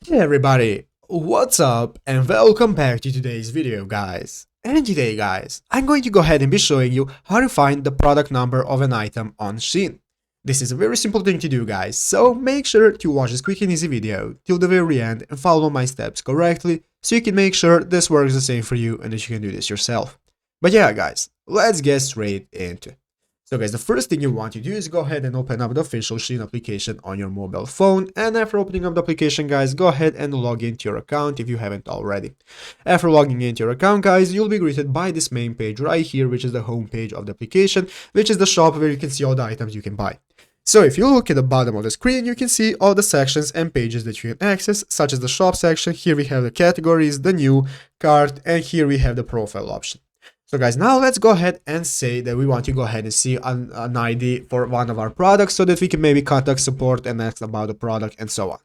Hey everybody, what's up and welcome back to today's video guys. And today guys, I'm going to go ahead and be showing you how to find the product number of an item on Shein. This is a very simple thing to do guys, so make sure to watch this quick and easy video till the very end and follow my steps correctly so you can make sure this works the same for you and that you can do this yourself. But yeah guys, let's get straight into it. So guys, the first thing you want to do is go ahead and open up the official Shein application on your mobile phone, and after opening up the application guys, go ahead and log into your account if you haven't already. After logging into your account guys, you'll be greeted by this main page right here, which is the home page of the application, which is the shop where you can see all the items you can buy. So if you look at the bottom of the screen, you can see all the sections and pages that you can access, such as the shop section. Here we have the categories, the new, cart, and here we have the profile option. So guys, now let's go ahead and say that we want to go ahead and see an ID for one of our products so that we can maybe contact support and ask about the product and so on.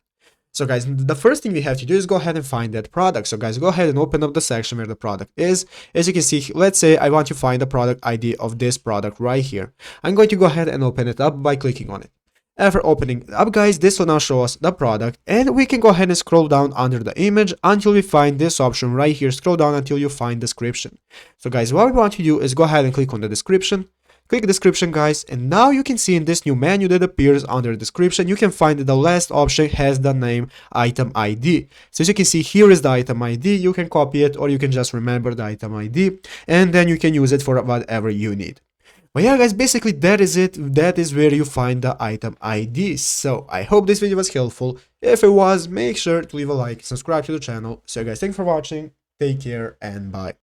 So guys, the first thing we have to do is go ahead and find that product. So guys, go ahead and open up the section where the product is. As you can see, let's say I want to find the product ID of this product right here. I'm going to go ahead and open it up by clicking on it. After opening it up guys, this will now show us the product, and we can go ahead and scroll down under the image until we find this option right here. Scroll down until you find description. So guys, what we want to do is go ahead and click on the description. Click description guys, and now you can see in this new menu that appears under description, you can find that the last option has the name item ID. So as you can see, here is the item ID. You can copy it or you can just remember the item ID and then you can use it for whatever you need. But yeah guys, basically that is it. That is where you find the item ID. So I hope this video was helpful. If it was, make sure to leave a like, subscribe to the channel. So guys, thanks for watching, take care and bye.